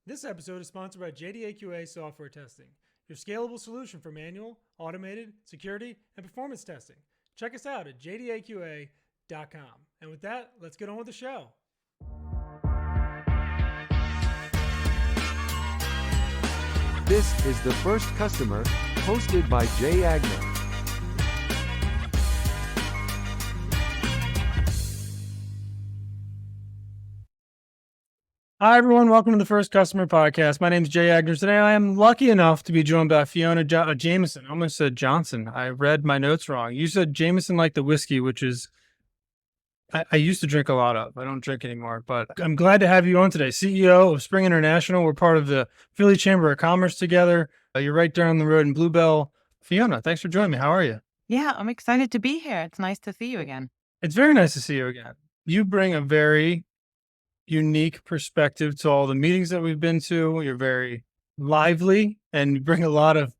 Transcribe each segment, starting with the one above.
This episode is sponsored by JDAQA Software Testing, your scalable solution for manual, automated, security, and performance testing. Check us out at jdaqa.com. And with that, let's get on with the show. This is The First Customer, hosted by Jay Agner. Hi, everyone. Welcome to the First Customer Podcast. My name is Jay Agner. Today, I am lucky enough to be joined by Fiona Jamison. I almost said Johnson. I read my notes wrong. You said Jamison like the whiskey, which is I used to drink a lot of. I don't drink anymore, but I'm glad to have you on today. CEO of Spring International. We're part of the Philly Chamber of Commerce together. You're right down the road in Bluebell. Fiona, thanks for joining me. How are you? Yeah, I'm excited to be here. It's nice to see you again. It's very nice to see you again. You bring a very unique perspective to all the meetings that we've been to. You're very lively and you bring a lot of,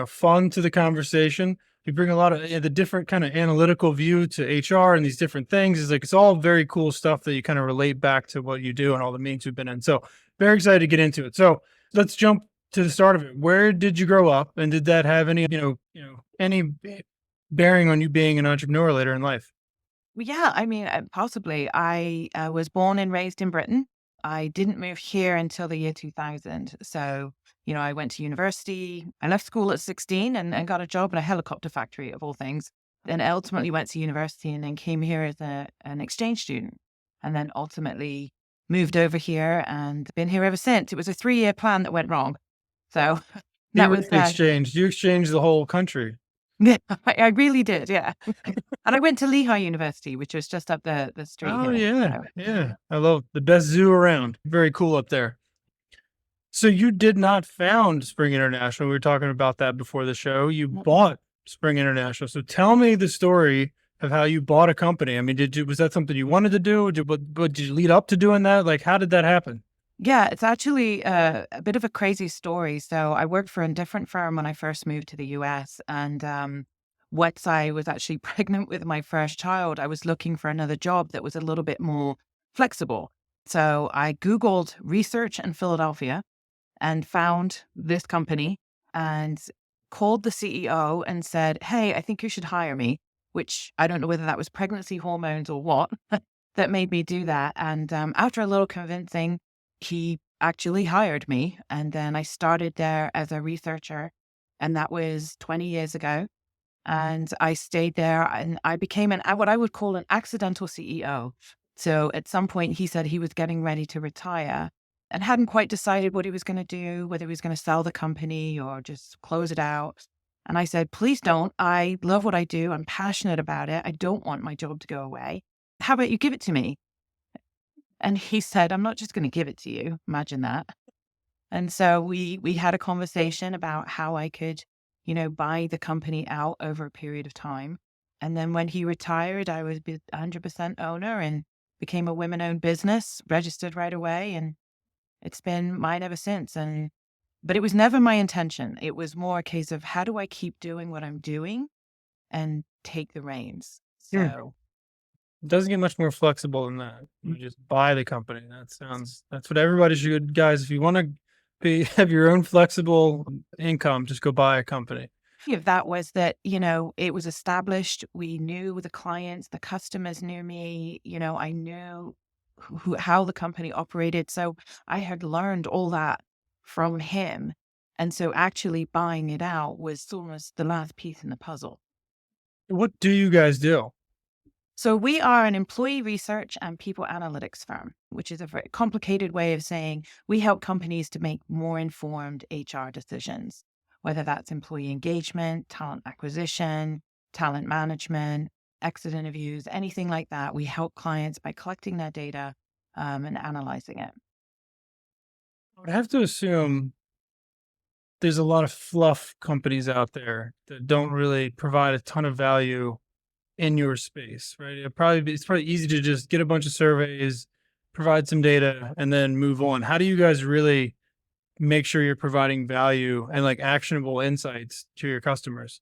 fun to the conversation. You bring a lot of the different kind of analytical view to HR and these different things. It's all very cool stuff that you kind of relate back to what you do and all the meetings we've been in. So very excited to get into it. So let's jump to the start of it. Where did you grow up, and did that have any, any bearing on you being an entrepreneur later in life? Yeah, possibly. I was born and raised in Britain. I didn't move here until the year 2000. So, I went to university. I left school at 16 and got a job in a helicopter factory, of all things. Then ultimately went to university and then came here as an exchange student. And then ultimately moved over here and been here ever since. It was a 3-year plan that went wrong. So that was exchanged. You exchanged the whole country. Yeah, I really did. Yeah. And I went to Lehigh University, which was just up the street. Oh, here. yeah. Yeah. I love the best zoo around. Very cool up there. So you did not found Spring International. We were talking about that before the show. You bought Spring International. So tell me the story of how you bought a company. I mean, was that something you wanted to do? Did you lead up to doing that? Like, how did that happen? Yeah, it's actually a bit of a crazy story. So I worked for a different firm when I first moved to the US. And once I was actually pregnant with my first child, I was looking for another job that was a little bit more flexible. So I Googled research in Philadelphia and found this company and called the CEO and said, "Hey, I think you should hire me," which I don't know whether that was pregnancy hormones or what that made me do that. And after a little convincing, he actually hired me. And then I started there as a researcher. And that was 20 years ago. And I stayed there and I became what I would call an accidental CEO. So at some point he said he was getting ready to retire and hadn't quite decided what he was going to do, whether he was going to sell the company or just close it out. And I said, "Please don't. I love what I do. I'm passionate about it. I don't want my job to go away. How about you give it to me?" And he said, "I'm not just going to give it to you." Imagine that. And so we had a conversation about how I could, buy the company out over a period of time. And then when he retired, I was 100% owner and became a women-owned business, registered right away. And it's been mine ever since. But it was never my intention. It was more a case of how do I keep doing what I'm doing and take the reins. So it doesn't get much more flexible than that. You just buy the company. That's what everybody should, guys. If you want to have your own flexible income, just go buy a company. If that was that, it was established. We knew the clients, the customers knew me, I knew how the company operated. So I had learned all that from him. And so actually buying it out was almost the last piece in the puzzle. What do you guys do? So we are an employee research and people analytics firm, which is a very complicated way of saying we help companies to make more informed HR decisions, whether that's employee engagement, talent acquisition, talent management, exit interviews, anything like that. We help clients by collecting their data and analyzing it. I would have to assume there's a lot of fluff companies out there that don't really provide a ton of value in your space, right? It's probably easy to just get a bunch of surveys, provide some data, and then move on. How do you guys really make sure you're providing value and like actionable insights to your customers?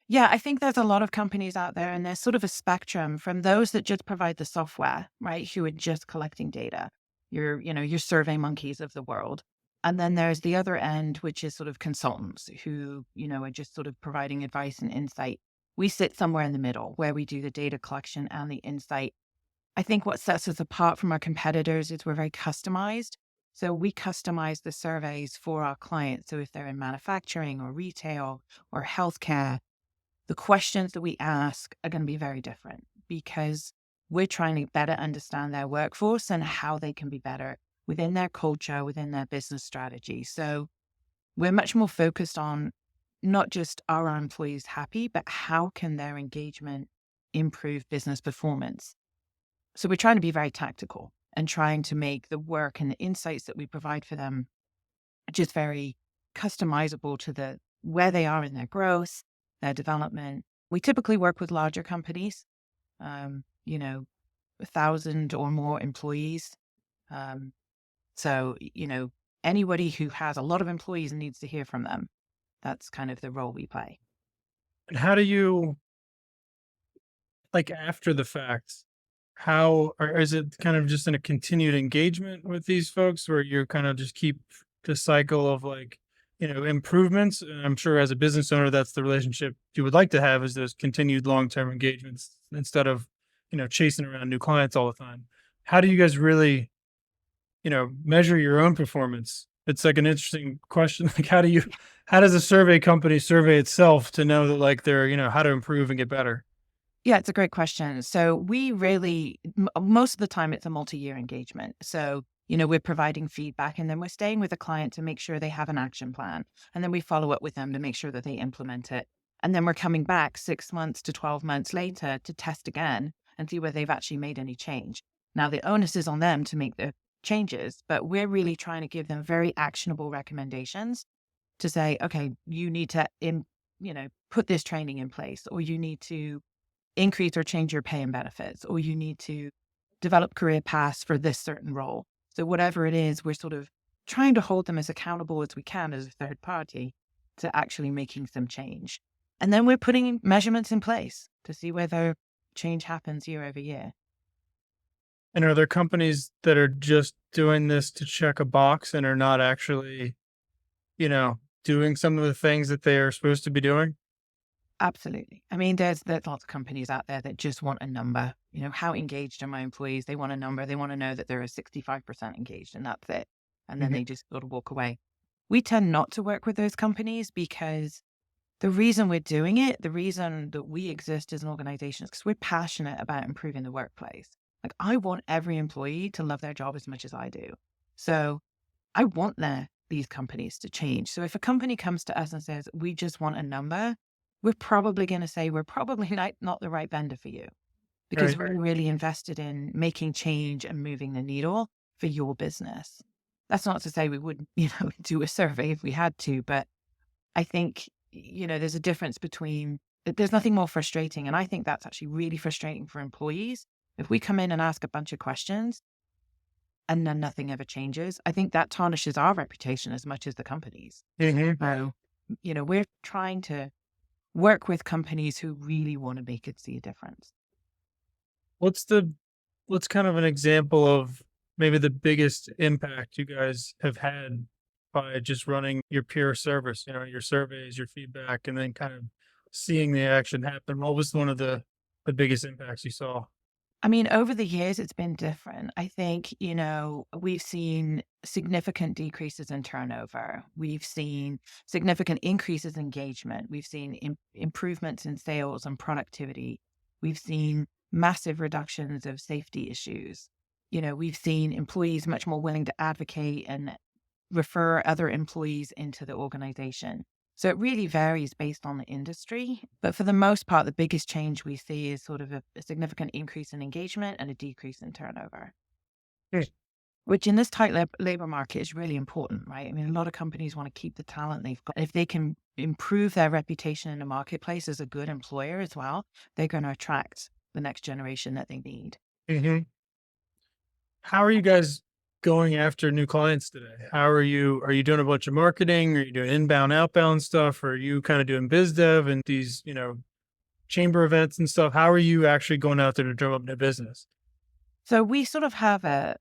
Yeah, I think there's a lot of companies out there and there's sort of a spectrum from those that just provide the software, right? Who are just collecting data. Your Survey Monkeys of the world. And then there's the other end, which is sort of consultants who, are just sort of providing advice and insight. We sit somewhere in the middle where we do the data collection and the insight. I think what sets us apart from our competitors is we're very customized. So we customize the surveys for our clients. So if they're in manufacturing or retail or healthcare, the questions that we ask are going to be very different because we're trying to better understand their workforce and how they can be better within their culture, within their business strategy. So we're much more focused on not just are our employees happy, but how can their engagement improve business performance? So we're trying to be very tactical and trying to make the work and the insights that we provide for them just very customizable to the where they are in their growth, their development. We typically work with larger companies, um, you know, 1,000 or more employees. Um, so, anybody who has a lot of employees and needs to hear from them. That's kind of the role we play. And how do you, like, after the fact, how or is it kind of just in a continued engagement with these folks where you kind of just keep the cycle of like, improvements? And I'm sure as a business owner, that's the relationship you would like to have is those continued long-term engagements instead of, chasing around new clients all the time. How do you guys really, measure your own performance? It's like an interesting question. Like, how does a survey company survey itself to know that like they're, how to improve and get better? Yeah, it's a great question. So we really, most of the time, it's a multi-year engagement. So, we're providing feedback and then we're staying with the client to make sure they have an action plan. And then we follow up with them to make sure that they implement it. And then we're coming back 6 months to 12 months later to test again and see whether they've actually made any change. Now, the onus is on them to make the changes, but we're really trying to give them very actionable recommendations to say, okay, you need to, put this training in place, or you need to increase or change your pay and benefits, or you need to develop career paths for this certain role. So whatever it is, we're sort of trying to hold them as accountable as we can as a third party to actually making some change. And then we're putting measurements in place to see whether change happens year over year. And are there companies that are just doing this to check a box and are not actually, doing some of the things that they are supposed to be doing? Absolutely. I mean, there's lots of companies out there that just want a number. How engaged are my employees? They want a number. They want to know that they're 65% engaged and that's it. And then Mhm. they just sort of walk away. We tend not to work with those companies because the reason we're doing it, the reason that we exist as an organization is because we're passionate about improving the workplace. Like, I want every employee to love their job as much as I do. So I want these companies to change. So if a company comes to us and says, we just want a number, we're probably going to say we're probably not the right vendor for you because Right. we're really invested in making change and moving the needle for your business. That's not to say we wouldn't, do a survey if we had to, but I think, there's a difference between, there's nothing more frustrating. And I think that's actually really frustrating for employees. If we come in and ask a bunch of questions and then nothing ever changes, I think that tarnishes our reputation as much as the company's. Mhm. So, we're trying to work with companies who really want to make it see a difference. What's the what's kind of an example of maybe the biggest impact you guys have had by just running your peer service, your surveys, your feedback, and then kind of seeing the action happen? What was one of the biggest impacts you saw? I mean, over the years, it's been different. I think, we've seen significant decreases in turnover. We've seen significant increases in engagement. We've seen improvements in sales and productivity. We've seen massive reductions of safety issues. We've seen employees much more willing to advocate and refer other employees into the organization. So it really varies based on the industry. But for the most part, the biggest change we see is sort of a significant increase in engagement and a decrease in turnover, Mm. which in this tight labor market is really important, right? I mean, a lot of companies want to keep the talent they've got. If they can improve their reputation in the marketplace as a good employer as well, they're going to attract the next generation that they need. Mhm. How are you guys going after new clients today? Are you doing a bunch of marketing? Are you doing inbound, outbound stuff? Or are you kind of doing biz dev and these, chamber events and stuff? How are you actually going out there to drum up new business? So we sort of have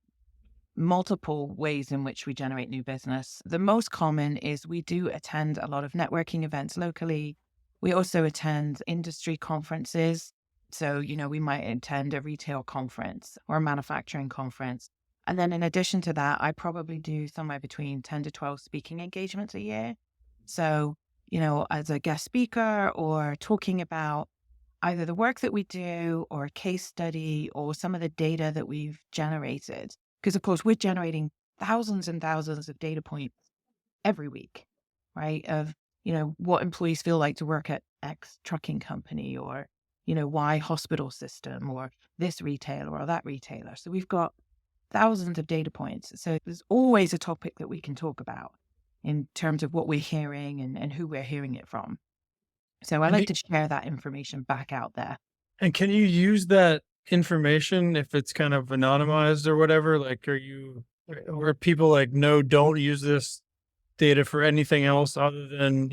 multiple ways in which we generate new business. The most common is we do attend a lot of networking events locally. We also attend industry conferences. So, we might attend a retail conference or a manufacturing conference. And then in addition to that, I probably do somewhere between 10 to 12 speaking engagements a year. So, as a guest speaker or talking about either the work that we do or a case study or some of the data that we've generated. Because, of course, we're generating thousands and thousands of data points every week, right? Of, what employees feel like to work at X trucking company or, Y hospital system or this retailer or that retailer. So we've got thousands of data points. So there's always a topic that we can talk about in terms of what we're hearing and who we're hearing it from. So I And, like do- to share that information back out there. and can you use that information if it's kind of anonymized or whatever? Like, or people like, no, don't use this data for anything else other than,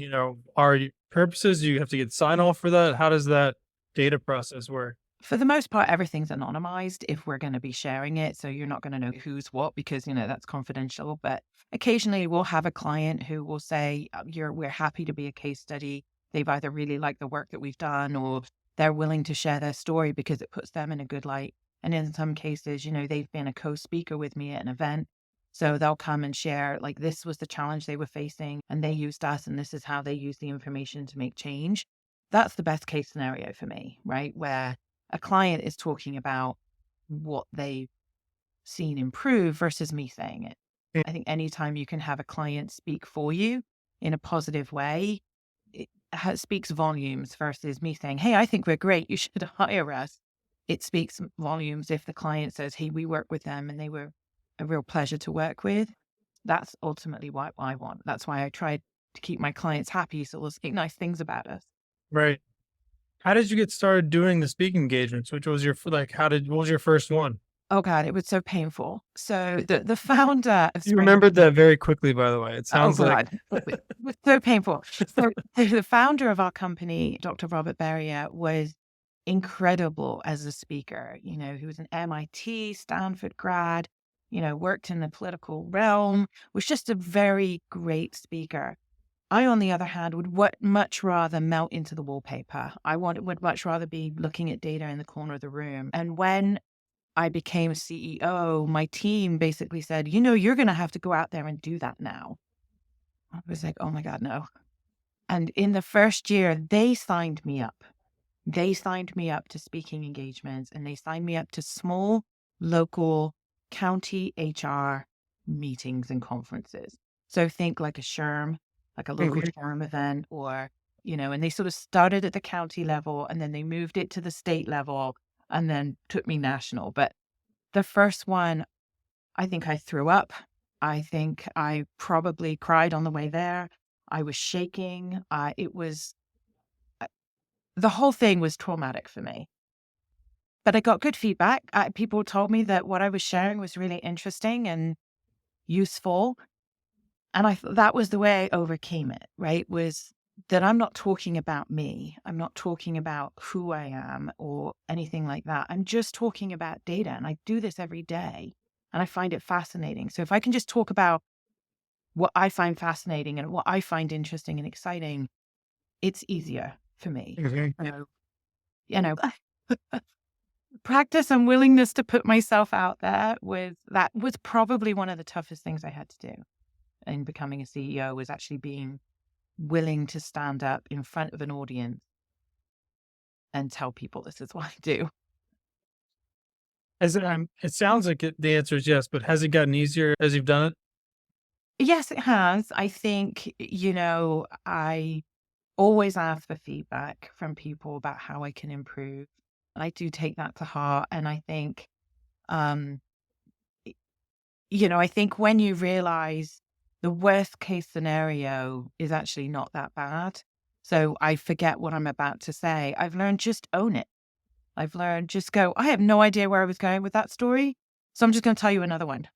our purposes? Do you have to get sign off for that? How does that data process work? For the most part, everything's anonymized if we're going to be sharing it. So you're not going to know who's what because, that's confidential. But occasionally we'll have a client who will say, we're happy to be a case study. They've either really liked the work that we've done or they're willing to share their story because it puts them in a good light. And in some cases, they've been a co-speaker with me at an event. So they'll come and share, like, this was the challenge they were facing and they used us and this is how they use the information to make change. That's the best case scenario for me, right? Where a client is talking about what they've seen improve versus me saying it. Mm. I think anytime you can have a client speak for you in a positive way, it speaks volumes versus me saying, hey, I think we're great. You should hire us. It speaks volumes if the client says, hey, we work with them and they were a real pleasure to work with. That's ultimately what I want. That's why I try to keep my clients happy. So they'll speak nice things about us. Right. How did you get started doing the speaking engagements? Which was what was your first one? Oh God, it was so painful. So the founder of You Spring, remembered that very quickly, by the way. It oh sounds like, God, it was so painful. So the founder of our company, Dr. Robert Berrier, was incredible as a speaker. He was an MIT, Stanford grad, worked in the political realm, was just a very great speaker. I, on the other hand, would much rather melt into the wallpaper. Would much rather be looking at data in the corner of the room. And when I became CEO, my team basically said, you're going to have to go out there and do that now. I was like, oh my God, no. And in the first year, they signed me up. They signed me up to speaking engagements and they signed me up to small, local county HR meetings and conferences. So think like a SHRM, like a local SHRM event or, and they sort of started at the county level and then they moved it to the state level and then took me national. But the first one, I think I threw up. I think I probably cried on the way there. I was shaking. The whole thing was traumatic for me. But I got good feedback. People told me that what I was sharing was really interesting and useful. And I thought that was the way I overcame it, right? Was that I'm not talking about me. I'm not talking about who I am or anything like that. I'm just talking about data. And I do this every day and I find it fascinating. So if I can just talk about what I find fascinating and what I find interesting and exciting, it's easier for me. So, practice and willingness to put myself out there that was probably one of the toughest things I had to do in becoming a CEO was actually being willing to stand up in front of an audience and tell people this is what I do. it sounds like the answer is yes, but has it gotten easier as you've done it? Yes, it has. I think, I always ask for feedback from people about how I can improve. I do take that to heart. And I think, I think when you realize the worst case scenario is actually not that bad. So I forget what I'm about to say. I've learned just own it. I've learned just go, I have no idea where I was going with that story. So I'm just going to tell you another one.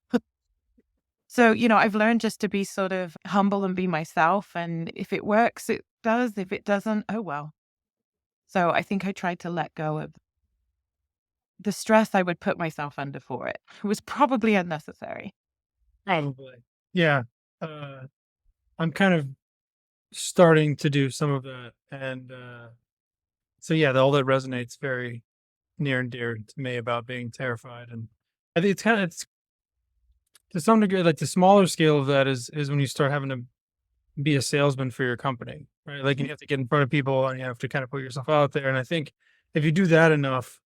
So, I've learned just to be sort of humble and be myself. And if it works, it does. If it doesn't, oh well. So I think I tried to let go of the stress I would put myself under for it was probably unnecessary. Probably. Yeah. Uh, I'm kind of starting to do some of that. And so, yeah, all that resonates very near and dear to me about being terrified. And I think it's to some degree, like the smaller scale of that is when you start having to be a salesman for your company, right? Like you have to get in front of people and you have to kind of put yourself out there. And I think if you do that enough,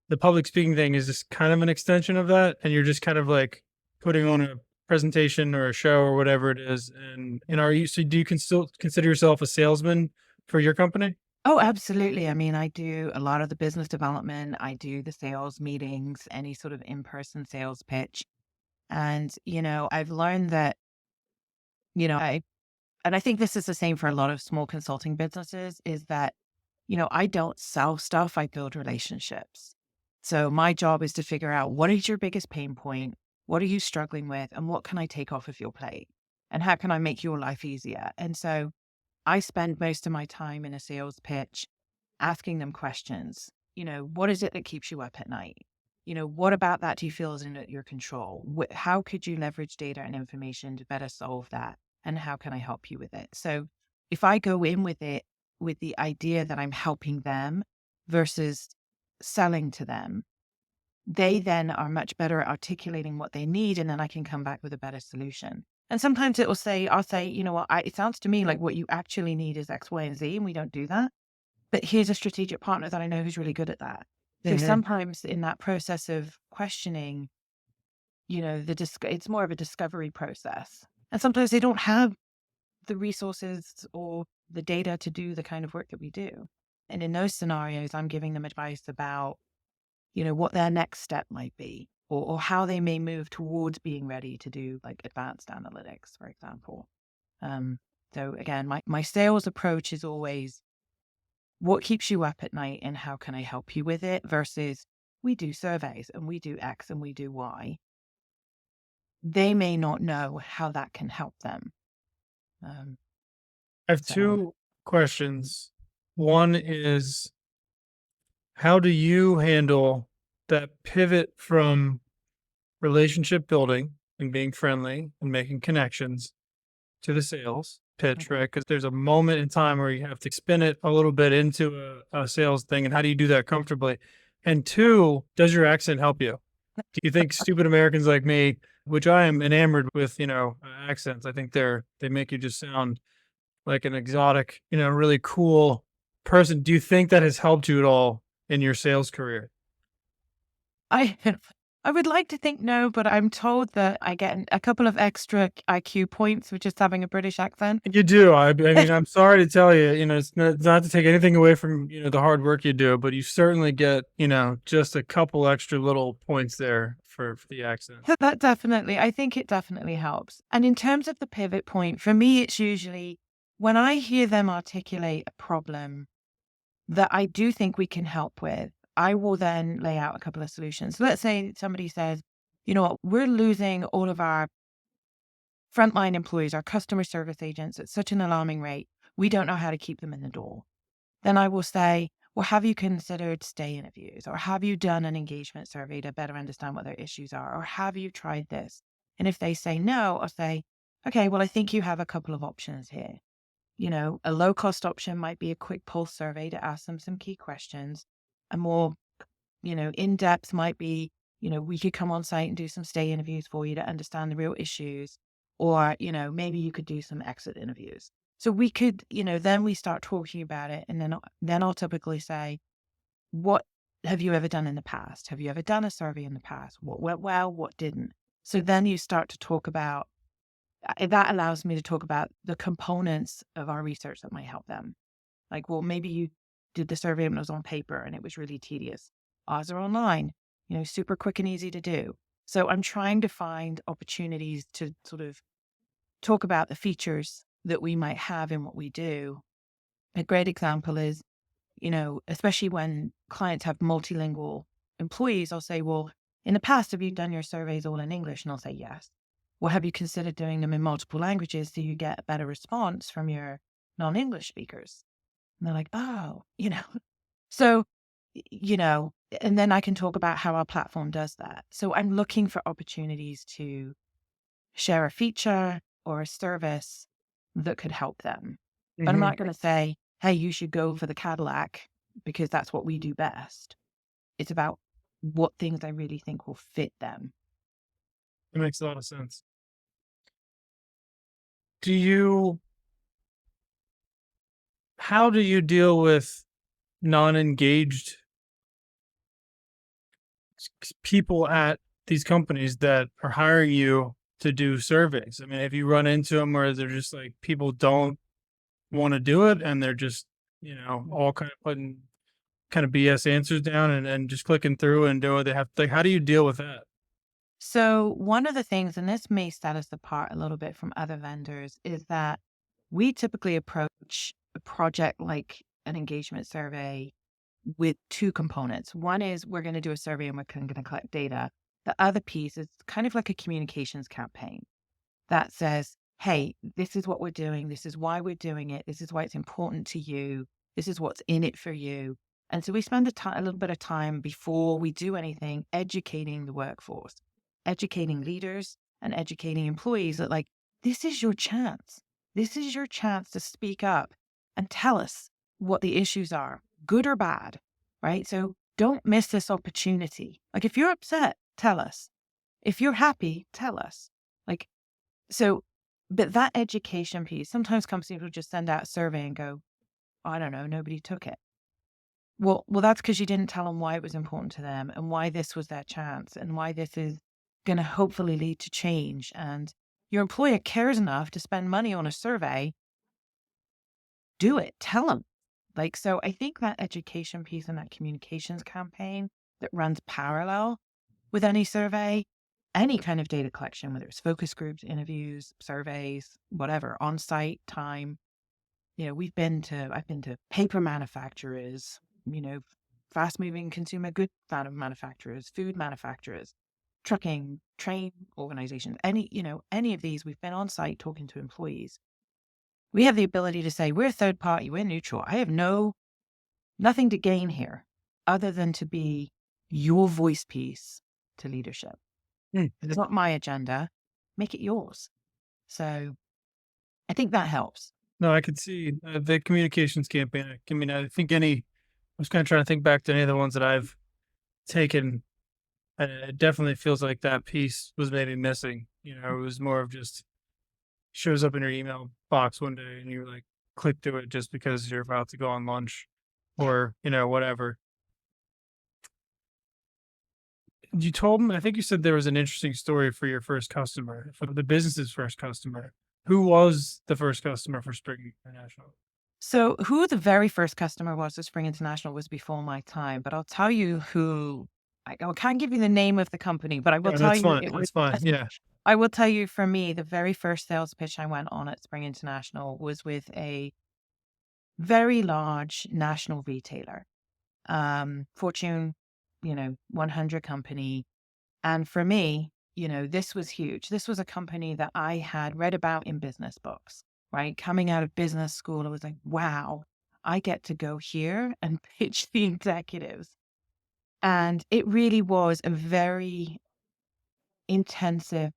the public speaking thing is just kind of an extension of that. And you're just kind of like putting on a presentation or a show or whatever it is. And are you, so do you can still consider yourself a salesman for your company? Oh, absolutely. I mean, I do a lot of the business development. I do the sales meetings, any sort of in-person sales pitch. And, I've learned that, and I think this is the same for a lot of small consulting businesses, is that, I don't sell stuff, I build relationships. So my job is to figure out what is your biggest pain point? What are you struggling with? And what can I take off of your plate? And how can I make your life easier? And so I spend most of my time in a sales pitch asking them questions. What is it that keeps you up at night? What about that do you feel is in your control? How could you leverage data and information to better solve that? And how can I help you with it? So if I go in with it with the idea that I'm helping them versus selling to them, they then are much better at articulating what they need. And then I can come back with a better solution. And sometimes I'll say, you know what, it sounds to me like what you actually need is X, Y, and Z, and we don't do that. But here's a strategic partner that I know who's really good at that. So Mhm. sometimes in that process of questioning, it's more of a discovery process. And sometimes they don't have the resources or the data to do the kind of work that we do. And in those scenarios, I'm giving them advice about, what their next step might be, or how they may move towards being ready to do like advanced analytics, for example. Um, so again, my sales approach is always what keeps you up at night and how can I help you with it versus we do surveys and we do X and we do Y. They may not know how that can help them. Um, I have so two questions. One is, how do you handle that pivot from relationship building and being friendly and making connections to the sales pitch, mhm. right? Because there's a moment in time where you have to spin it a little bit into a sales thing. And how do you do that comfortably? And two, does your accent help you? Do you think stupid Americans like me, which I am enamored with, accents, I think they make you just sound like an exotic, really cool person. Do you think that has helped you at all in your sales career? I I would like to think no, but I'm told that I get a couple of extra IQ points for just having a British accent. You do. I mean, I'm sorry to tell you, it's not to take anything away from, the hard work you do, but you certainly get, just a couple extra little points there for the accent. That definitely, I think it definitely helps. And in terms of the pivot point, for me, it's usually when I hear them articulate a problem that I do think we can help with, I will then lay out a couple of solutions. So let's say somebody says, you know what, we're losing all of our frontline employees, our customer service agents at such an alarming rate. We don't know how to keep them in the door. Then I will say, well, have you considered stay interviews or have you done an engagement survey to better understand what their issues are? Or have you tried this? And if they say no, I'll say, okay, well, I think you have a couple of options here. A low cost option might be a quick pulse survey to ask them some key questions. A more, in depth might be, we could come on site and do some stay interviews for you to understand the real issues. Or, maybe you could do some exit interviews. So we could, then we start talking about it. And then I'll typically say, what have you ever done in the past? Have you ever done a survey in the past? What went well? What didn't? So then you start to talk about that allows me to talk about the components of our research that might help them. Like, well, maybe you did the survey and it was on paper and it was really tedious. Ours are online, super quick and easy to do. So I'm trying to find opportunities to sort of talk about the features that we might have in what we do. A great example is, especially when clients have multilingual employees, I'll say, well, in the past, have you done your surveys all in English? And I'll say, yes. Well, have you considered doing them in multiple languages so you get a better response from your non-English speakers? And they're like, oh. So you know, and then I can talk about how our platform does that. So I'm looking for opportunities to share a feature or a service that could help them. But I'm Hmm. not going to say, hey, you should go for the Cadillac because that's what we do best. It's about what things I really think will fit them. It makes a lot of sense. Do you, how do you deal with non-engaged people at these companies that are hiring you to do surveys? I mean, if you run into them where they're just like people don't want to do it and they're just, all kind of putting kind of BS answers down and just clicking through and doing what they have. Like, how do you deal with that? So, one of the things, and this may set us apart a little bit from other vendors, is that we typically approach a project like an engagement survey with two components. One is we're going to do a survey and we're going to collect data. The other piece is kind of like a communications campaign that says, hey, this is what we're doing. This is why we're doing it. This is why it's important to you. This is what's in it for you. And so we spend a little bit of time before we do anything educating the workforce, educating leaders and educating employees that, like, this is your chance. This is your chance to speak up and tell us what the issues are, good or bad, right? So don't miss this opportunity. Like, if you're upset, tell us. If you're happy, tell us. Like, so, but that education piece, sometimes companies will just send out a survey and go, I don't know, nobody took it. Well, that's because you didn't tell them why it was important to them and why this was their chance and why this is going to hopefully lead to change. And your employer cares enough to spend money on a survey, do it, tell them. Like, so I think that education piece and that communications campaign that runs parallel with any survey, any kind of data collection, whether it's focus groups, interviews, surveys, whatever, on site time. I've been to paper manufacturers, fast moving consumer good manufacturers, food manufacturers, trucking, train organizations, any of these, we've been on site talking to employees. We have the ability to say, we're a third party, we're neutral. I have nothing to gain here other than to be your voice piece to leadership. Hmm. It's not my agenda. Make it yours. So I think that helps. No, I could see the communications campaign. I mean, I think I was kind of trying to think back to any of the ones that I've taken, and it definitely feels like that piece was maybe missing. It was more of just shows up in your email box one day and you like click to it just because you're about to go on lunch or, whatever. You told me, I think you said there was an interesting story for your first customer, for the business's first customer. Who was the first customer for Spring International? So who the very first customer was to Spring International was before my time, but I'll tell you who. I can't give you the name of the company, but I will Yeah, tell that's you fine. it was. That's fine. Yeah. I will tell you, for me, the very first sales pitch I went on at Spring International was with a very large national retailer, Fortune, 100 company. And for me, this was huge. This was a company that I had read about in business books, right? Coming out of business school, I was like, wow, I get to go here and pitch the executives. And it really was a very intensive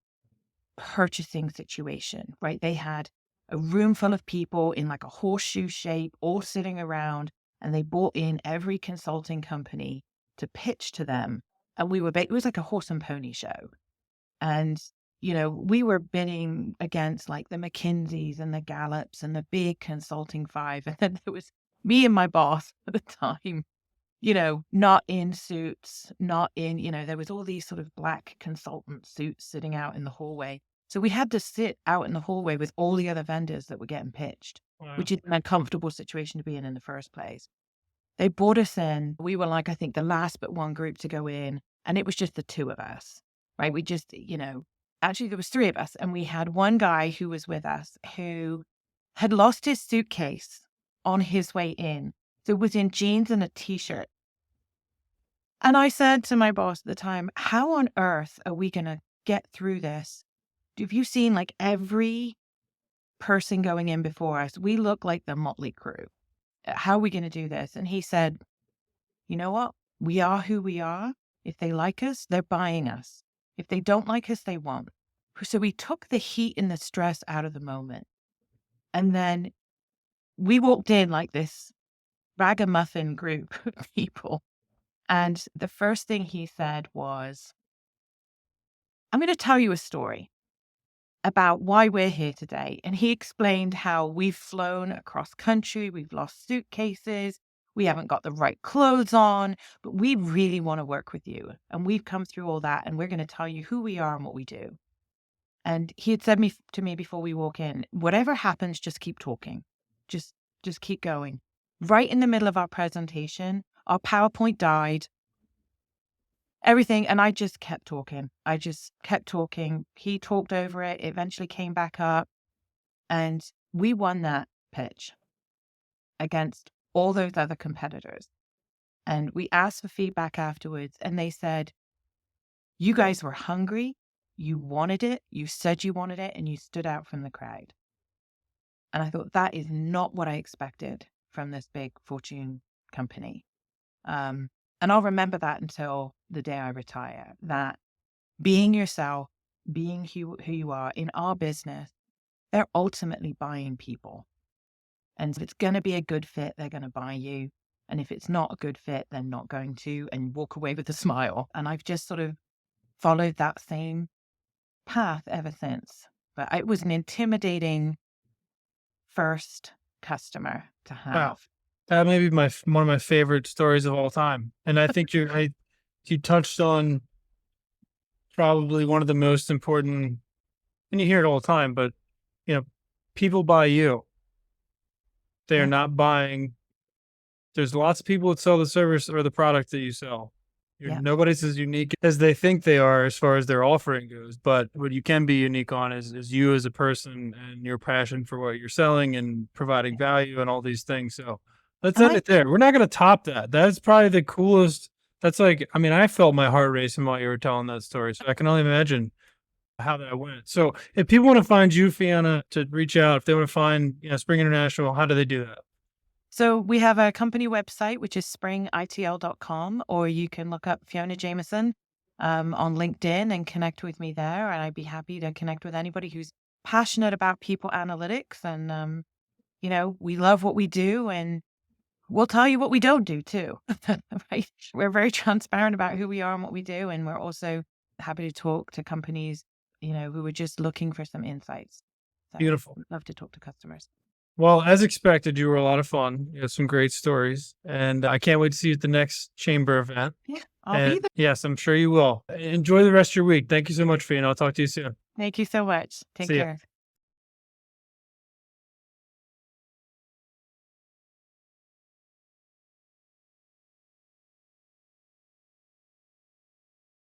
purchasing situation, right? They had a room full of people in like a horseshoe shape, all sitting around, and they brought in every consulting company to pitch to them. And it was like a horse and pony show. And, we were bidding against like the McKinseys and the Gallups and the big consulting five. And then there was me and my boss at the time, not in suits, not in, there was all these sort of black consultant suits sitting out in the hallway. So we had to sit out in the hallway with all the other vendors that were getting pitched, Wow. which is an uncomfortable situation to be in the first place. They brought us in. We were like, I think the last but one group to go in. And it was just the two of us, right? We just, actually there was three of us. And we had one guy who was with us who had lost his suitcase on his way in. So was in jeans and a t-shirt. And I said to my boss at the time, how on earth are we going to get through this? Have you seen like every person going in before us? We look like the motley crew. How are we going to do this? And he said, you know what? We are who we are. If they like us, they're buying us. If they don't like us, they won't. So we took the heat and the stress out of the moment. And then we walked in like this ragamuffin group of people. And the first thing he said was, I'm going to tell you a story about why we're here today. And he explained how we've flown across country, we've lost suitcases, we haven't got the right clothes on, but we really want to work with you. And we've come through all that, and we're going to tell you who we are and what we do. And he had said to me before we walk in, whatever happens, just keep talking. Just keep going. Right in the middle of our presentation, our PowerPoint died. Everything. And I just kept talking. He talked over it. It eventually came back up. And we won that pitch against all those other competitors. And we asked for feedback afterwards. And they said, you guys were hungry. You wanted it. You said you wanted it. And you stood out from the crowd. And I thought, that is not what I expected from this big Fortune company. And I'll remember that until the day I retire, that being yourself, being who you are in our business, they're ultimately buying people. And if it's going to be a good fit, they're going to buy you. And if it's not a good fit, they're not going to, and walk away with a smile. And I've just sort of followed that same path ever since. But it was an intimidating first customer to have. Wow. That may be one of my favorite stories of all time. And I think you touched on probably one of the most important, and you hear it all the time, but people buy you. They are not buying. There's lots of people that sell the service or the product that you sell. Nobody's as unique as they think they are as far as their offering goes. But what you can be unique on is you as a person and your passion for what you're selling and providing value and all these things. So let's end it there. We're not going to top that. That's probably the coolest. That's like, I mean, I felt my heart racing while you were telling that story. So I can only imagine how that went. So if people want to find you, Fiona, to reach out, if they want to find Spring International, how do they do that? So we have a company website, which is springitl.com, or you can look up Fiona Jamison on LinkedIn and connect with me there. And I'd be happy to connect with anybody who's passionate about people analytics. And, we love what we do, and we'll tell you what we don't do too. Right? We're very transparent about who we are and what we do. And we're also happy to talk to companies, who are just looking for some insights. So Beautiful. I'd love to talk to customers. Well, as expected, you were a lot of fun. You had some great stories, and I can't wait to see you at the next chamber event. Yeah, I'll be there. Yes, I'm sure you will. Enjoy the rest of your week. Thank you so much, Fiona. I'll talk to you soon. Thank you so much. Take See ya. care.